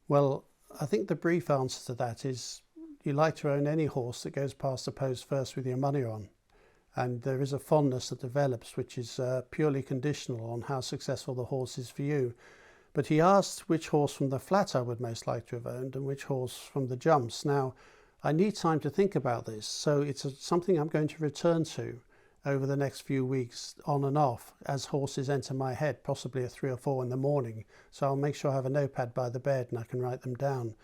Well, I think the brief answer to that is you like to own any horse that goes past the post first with your money on. And there is a fondness that develops, which is purely conditional on how successful the horse is for you. But he asked which horse from the flat I would most like to have owned and which horse from the jumps. Now, I need time to think about this, so it's something I'm going to return to over the next few weeks on and off as horses enter my head, possibly at 3 or 4 in the morning. So I'll make sure I have a notepad by the bed and I can write them down.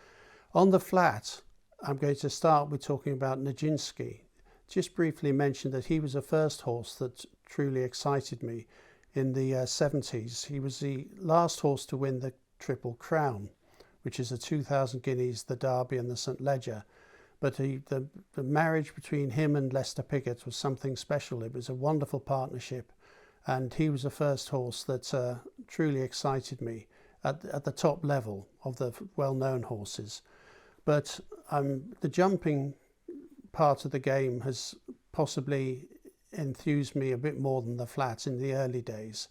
On the flat, I'm going to start with talking about Nijinsky. Just briefly mention that he was the first horse that truly excited me in the 70s. He was the last horse to win the Triple Crown, which is the 2,000 guineas, the Derby and the St Leger. But the marriage between him and Lester Piggott was something special. It was a wonderful partnership, and he was the first horse that truly excited me at the top level of the well-known horses. But the jumping part of the game has possibly enthused me a bit more than the flats in the early days.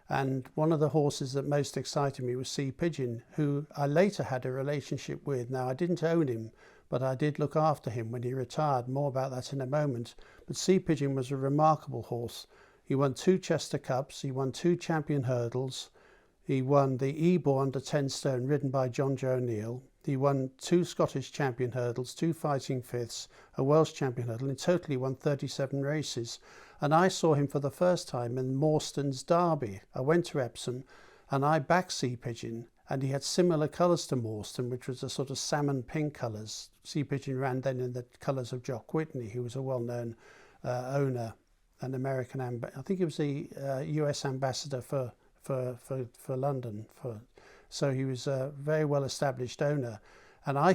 And one of the horses that most excited me was Sea Pigeon, who I later had a relationship with. Now, I didn't own him, but I did look after him when he retired. More about that in a moment. But Sea Pigeon was a remarkable horse. He won 2 Chester Cups, he won 2 Champion Hurdles, he won the Ebor under 10 stone ridden by John Joe O'Neill. He won 2 Scottish Champion Hurdles, 2 Fighting Fifths, a Welsh Champion Hurdle. In total, he won 37 races. And I saw him for the first time in Morston's Derby. I went to Epsom and I backed Sea Pigeon, and he had similar colours to Morston, which was a sort of salmon pink colours. Sea Pigeon ran then in the colours of Jock Whitney, who was a well-known owner, an American, I think he was the US ambassador for London. So he was a very well-established owner. And I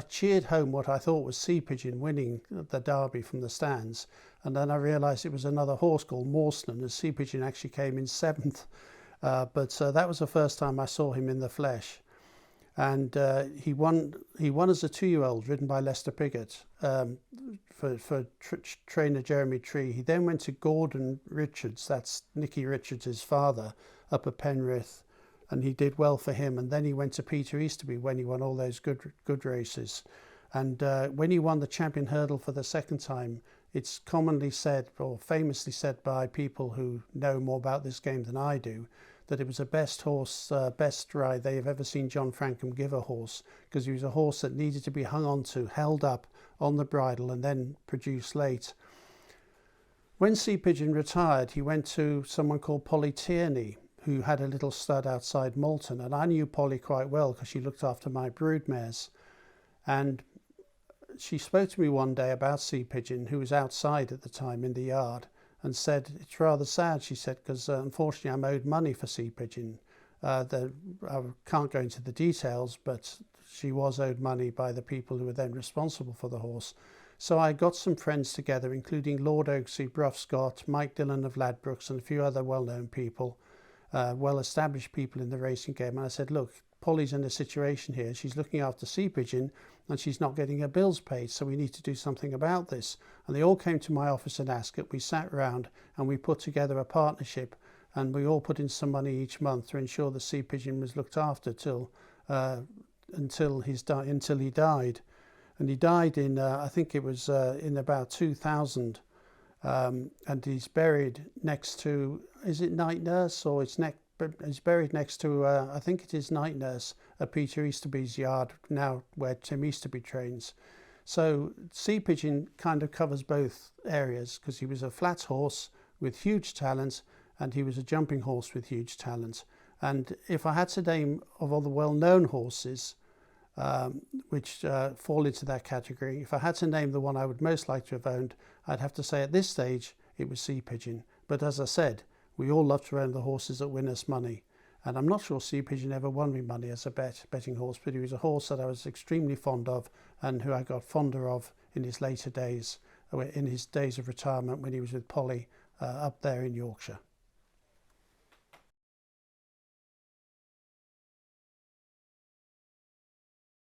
cheered home what I thought was Sea Pigeon winning the Derby from the stands. And then I realised it was another horse called Morstan, and Sea Pigeon actually came in 7th. But that was the first time I saw him in the flesh. And he won as a 2-year-old, ridden by Lester Piggott for trainer Jeremy Tree. He then went to Gordon Richards, that's Nicky Richards' father, up at Penrith, and he did well for him. And then he went to Peter Easterby when he won all those good races. And when he won the Champion Hurdle for the second time, it's commonly said, or famously said by people who know more about this game than I do, that it was the best horse, best ride they have ever seen John Francombe give a horse, because he was a horse that needed to be hung on to, held up on the bridle and then produced late. When Sea Pigeon retired, he went to someone called Polly Tierney, who had a little stud outside Malton, and I knew Polly quite well because she looked after my broodmares. And she spoke to me one day about Sea Pigeon, who was outside at the time in the yard, and said, "It's rather sad," she said, "because unfortunately I'm owed money for Sea Pigeon." I can't go into the details, but she was owed money by the people who were then responsible for the horse. So I got some friends together, including Lord Oaksey, Bruff Scott, Mike Dillon of Ladbrokes, and a few other well-known people, well-established people in the racing game. And I said, "Look, Polly's in a situation here. She's looking after Sea Pigeon and she's not getting her bills paid, so we need to do something about this." And they all came to my office in Ascot. We sat round and we put together a partnership, and we all put in some money each month to ensure the Sea Pigeon was looked after until he died. And he died in I think it was in about 2000, and he's buried next to, is it Night Nurse, or he's buried next to, I think it is Night Nurse at Peter Easterby's yard, now where Tim Easterby trains. So Sea Pigeon kind of covers both areas, because he was a flat horse with huge talent, and he was a jumping horse with huge talent. And if I had to name, of all the well-known horses which fall into that category, if I had to name the one I would most like to have owned, I'd have to say at this stage it was Sea Pigeon. But as I said, we all love to own the horses that win us money. And I'm not sure Sea Pigeon ever won me money as a betting horse, but he was a horse that I was extremely fond of, and who I got fonder of in his later days, in his days of retirement when he was with Polly up there in Yorkshire.